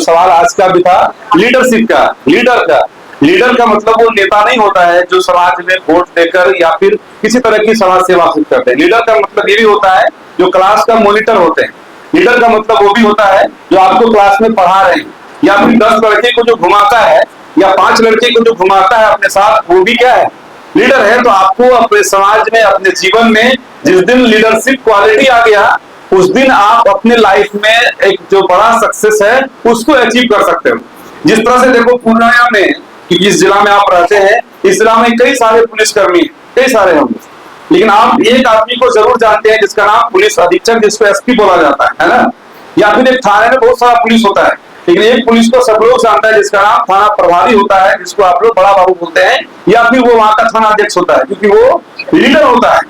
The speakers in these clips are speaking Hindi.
सवाल आज का भी था लीडरशिप का, लीडर का मतलब वो नेता नहीं होता है जो समाज में वोट देकर या फिर किसी तरह की समाज सेवा करते हैं। लीडर का मतलब ये भी होता है जो क्लास का मॉनिटर होते हैं। लीडर का मतलब वो भी होता है जो आपको क्लास में पढ़ा रहे हैं, या फिर 10 लड़के को जो घुमाता है या 5 लड़के को जो घुमाता है अपने साथ, वो भी क्या है, लीडर है। तो आपको अपने समाज में, अपने जीवन में जिस दिन लीडरशिप क्वालिटी आ गया, उस दिन आप अपने लाइफ में एक जो बड़ा सक्सेस है उसको अचीव कर सकते हो। जिस तरह से देखो पूर्णिया में, कि जिस जिला में आप रहते हैं, इस जिला में कई सारे पुलिसकर्मी हैं, कई सारे होंगे, लेकिन आप एक आदमी को जरूर जानते हैं जिसका नाम पुलिस अधीक्षक, जिसको एसपी बोला जाता है ना। या फिर एक थाने में बहुत सारा पुलिस होता है, लेकिन एक पुलिस को सब लोग जानता है जिसका नाम थाना प्रभारी होता है, जिसको आप लोग बड़ा बाबू बोलते हैं, या फिर वो वहां का थाना अध्यक्ष होता है, क्योंकि वो लीडर होता है।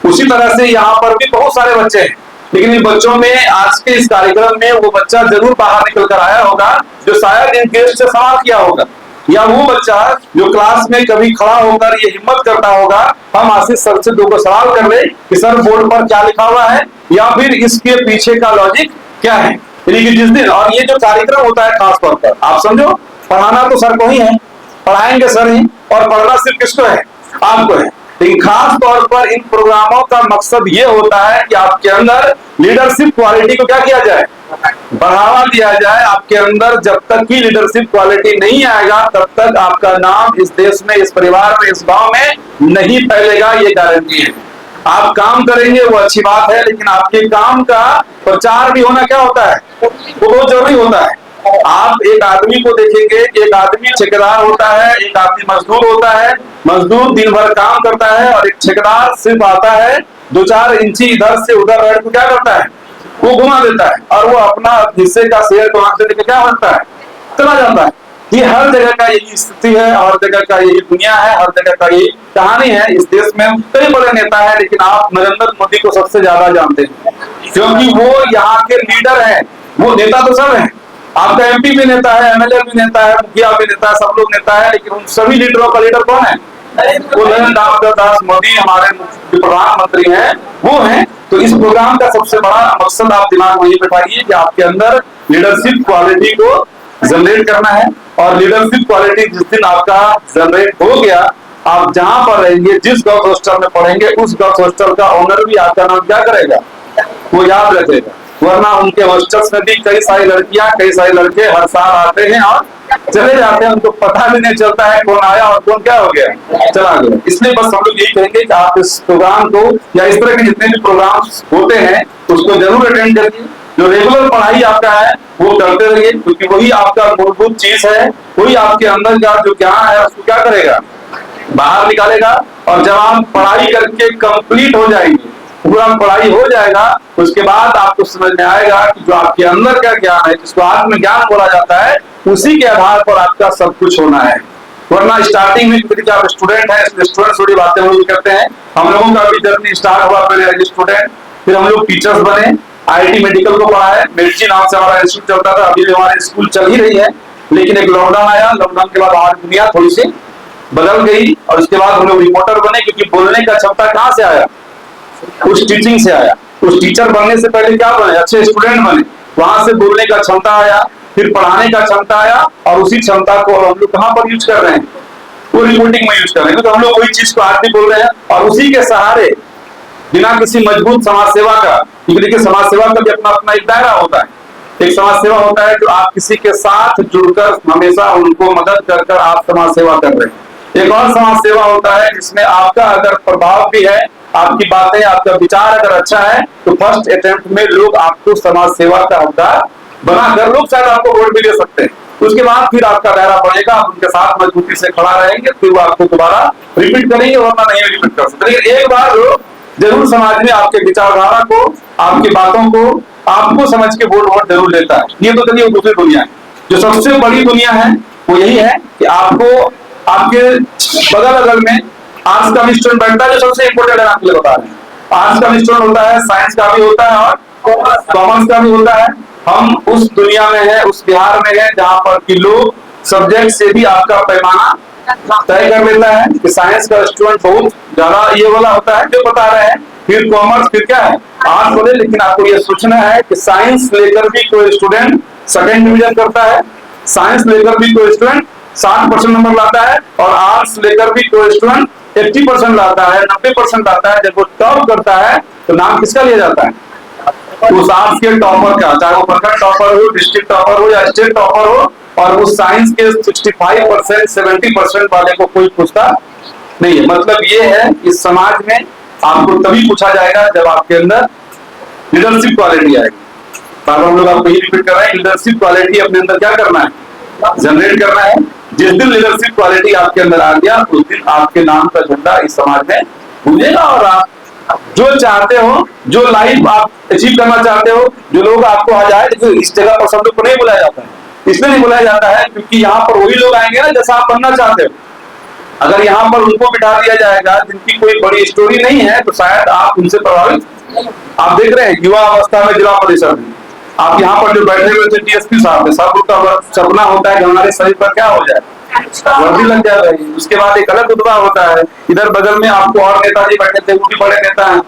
उसी तरह से यहाँ पर भी बहुत सारे बच्चे हैं, लेकिन इन बच्चों में आज के इस कार्यक्रम में वो बच्चा जरूर बाहर निकल कर आया होगा जो शायद इन गेस्ट से सवाल किया होगा, या वो बच्चा जो क्लास में कभी खड़ा होकर ये हिम्मत करता होगा हम आशीष सर से 2 सवाल कर ले कि सर बोर्ड पर क्या लिखा हुआ है, या फिर इसके पीछे का लॉजिक क्या है। यानी कि जिस दिन, और ये जो कार्यक्रम होता है खास तौर पर आप समझो, पढ़ाना तो सर को ही है, पढ़ाएंगे सर ही, और पढ़ना सिर्फ किसको है, आपको है। लेकिन खास तौर पर इन प्रोग्रामों का मकसद ये होता है कि आपके अंदर लीडरशिप क्वालिटी को क्या किया जाए, बढ़ावा दिया जाए। आपके अंदर जब तक की लीडरशिप क्वालिटी नहीं आएगा तब तक आपका नाम इस देश में, इस परिवार में, इस गांव में नहीं फैलेगा, ये गारंटी है। आप काम करेंगे वो अच्छी बात है, लेकिन आपके काम का प्रचार भी होना क्या होता है, वो बहुत जरूरी होता है। आप एक आदमी को देखेंगे, एक आदमी ठेकेदार होता है, एक आदमी मजदूर होता है। मजदूर दिन भर काम करता है और एक ठेकेदार सिर्फ आता है 2-4 इंची इधर से उधर रेट को क्या करता है, वो घुमा देता है, और वो अपना हिस्से का शेयर को से लेकर क्या बनता है, चला जाता है। ये हर जगह का यही स्थिति है, हर जगह का यही दुनिया है, हर जगह का यही कहानी है। इस देश में कई बड़े नेता है, लेकिन आप नरेंद्र मोदी को सबसे ज्यादा जानते हैं, क्योंकि वो यहाँ के लीडर है। वो नेता तो सब है, आपका एमपी भी नेता है, एमएलए भी नेता है, मुखिया भी नेता है, सब लोग नेता है, लेकिन उन सभी लीडरों का लीडर कौन है, वो नरेंद्र दास मोदी हमारे प्रधानमंत्री हैं, वो हैं। तो इस प्रोग्राम का सबसे बड़ा मकसद आप दिमाग में ये बैठाइए कि आपके अंदर लीडरशिप क्वालिटी को जनरेट करना है, और लीडरशिप क्वालिटी जिस दिन आपका जनरेट हो गया, आप जहां पर रहेंगे, जिस गर्ल्स हॉस्टल में पढ़ेंगे, उस गर्ल्स हॉस्टल का ओनर भी आपका नाम क्या करेगा, वो याद रखेगा। वरना उनके हॉस्टल्स में भी कई सारी लड़कियां, कई सारे लड़के हर साल आते हैं और चले जाते हैं, उनको पता भी नहीं चलता है कौन आया और कौन क्या हो गया, चला गया। इसलिए बस हम लोग यही कहेंगे कि आप इस प्रोग्राम को, या इस तरह के जितने भी प्रोग्राम होते हैं उसको जरूर अटेंड करिए। जो रेगुलर पढ़ाई आपका है वो करते रहिए, क्योंकि वही आपका मूलभूत चीज है, वही आपके अंदर का जो ज्ञान है उसको क्या करेगा, बाहर निकालेगा। और जब आप पढ़ाई करके कंप्लीट हो जाएंगे, पूरा पढ़ाई हो जाएगा, उसके बाद आपको समझ में आएगा कि जो आपके अंदर का ज्ञान है, जिसको आत्मज्ञान बोला जाता है, उसी के आधार पर आपका सब कुछ होना है। वरना स्टार्टिंग में क्योंकि आप स्टूडेंट हैं, स्टूडेंट थोड़ी बातें हम लोग करते हैं। हम लोगों का भी जर्नी स्टार्ट हुआ पहले एज स्टूडेंट, फिर हम लोग टीचर्स बने, आईआईटी मेडिकल को पढ़ा है, मेडिसिन नाम से हमारा इंस्टीट्यूट चलता था, अभी भी हमारी स्कूल चल ही रही है। लेकिन एक लॉकडाउन आया, लॉकडाउन के बाद हमारी दुनिया थोड़ी सी बदल गई, और उसके बाद हम लोग रिपोर्टर बने, क्योंकि बोलने का क्षमता कहाँ से आया, उस टीचिंग से आया। उस टीचर बनने से पहले क्या बने, अच्छे स्टूडेंट बने, वहां से बोलने का क्षमता आया, फिर पढ़ाने का क्षमता आया, और उसी क्षमता को हम लोग कहाँ पर यूज कर रहे हैं, वो रिपोर्टिंग में यूज कर रहे हैं। तो हम लोग वही चीज को आज भी बोल रहे हैं, और उसी के सहारे बिना किसी मजबूत समाज सेवा का, क्योंकि देखिए समाज सेवा का भी अपना अपना एक दायरा होता है। एक समाज सेवा होता है जो आप किसी के साथ जुड़कर हमेशा उनको मदद कर कर आप समाज सेवा कर रहे हैं। एक और समाज सेवा होता है जिसमें आपका अगर प्रभाव भी है, आपकी बातें, आपका विचार अगर अच्छा है, तो फर्स्ट अटेम्प्ट में लोग आपको समाज सेवा का हकदार बनाकर लोग शायद आपको वोट भी दे सकते हैं। उसके बाद फिर आपका दायरा बढ़ेगा, आप उनके साथ मजबूती से खड़ा रहेंगे, फिर वो आपको दोबारा रिपीट करेंगे, वरना नहीं रिपीट कर सकते। लेकिन एक बार लोग जरूर समाज में आपके विचारधारा को, आपकी बातों को, आपको समझ के वोट जरूर लेता है। ये तो चलिए दूसरी दुनिया है। जो सबसे बड़ी दुनिया है वो यही है कि आपको आपके बगल अगल में आर्ट्स का भी स्टूडेंट बैठता है, जो सबसे इंपोर्टेंट है, आपके लिए बता रहे हैं। आर्ट्स का भी स्टूडेंट होता है, साइंस का भी होता है, और कॉमर्स का भी होता है। हम उस दुनिया में है, उस बिहार में है जहाँ पर कि लोग सब्जेक्ट से भी आपका पैमाना तय कर लेता है कि साइंस का स्टूडेंट बहुत ज्यादा ये वाला होता है जो बता रहे हैं, फिर कॉमर्स, फिर क्या है आर्ट्स बोले। लेकिन आपको ये सोचना है कि साइंस लेकर भी कोई स्टूडेंट सेकंड डिवीजन करता है। साइंस लेकर भी कोई स्टूडेंट 60% नंबर लाता है और आर्ट्स लेकर भी कोई स्टूडेंट 80% लाता है, 90% लाता है। जब वो टॉप करता है तो नाम किसका लिया जाता है? उस आर्ट्स के टॉपर का, चाहे वो प्रखंड टॉपर हो, डिस्ट्रिक्ट टॉपर हो या स्टेट टॉपर हो। और उस साइंस के 65% 70% वाले को कोई पूछता नहीं है। मतलब ये है कि समाज में आपको तभी पूछा जाएगा जब आपके अंदर लीडरशिप क्वालिटी आएगी। बार हम लोग आपको ये रिपीट कर रहे हैं, लीडरशिप क्वालिटी अपने अंदर क्या करना है? जनरेट करना है। जिस दिन लीडरशिप क्वालिटी आपके अंदर आ गया उस दिन आपके नाम का झंडा इस समाज में गूंजेगा और आप जो चाहते हो, जो लाइफ आप अचीव करना चाहते हो, जो लोग आपको आ जाए। तो इस जगह पर सब लोग को नहीं बुलाया जाता है, इसलिए नहीं बुलाया जाता है क्योंकि यहाँ पर वही लोग आएंगे ना जैसा आप बनना चाहते हो। अगर यहाँ पर उनको बिठा दिया जाएगा जिनकी कोई बड़ी स्टोरी नहीं है तो शायद आप उनसे प्रभावित। आप देख रहे हैं युवा अवस्था में जिला परिषद, आप यहाँ पर जो बैठे हुए थे डीएसपी साहब है, सब का सपना होता है कि हमारे शरीर पर क्या हो जाए, वर्दी लग जाए। उसके बाद एक अलग रुतबा होता है। इधर बगल में आपको और नेताजी बैठे थे, वो भी बड़े नेता हैं,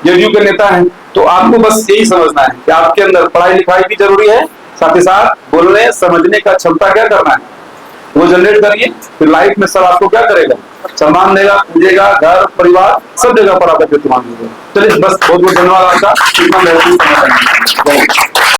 जदयू के नेता हैं। तो आपको बस यही समझना है कि आपके अंदर पढ़ाई लिखाई भी जरूरी है, साथ ही साथ बोलने समझने का क्षमता क्या करना है वो जनरेट करिए। फिर लाइफ में सब आपको क्या करेगा? सम्मान देगा, पूजेगा, घर परिवार सब जगह पर आपका कीर्तिमान होगा। चलिए बस बहुत बहुत धन्यवाद आपका।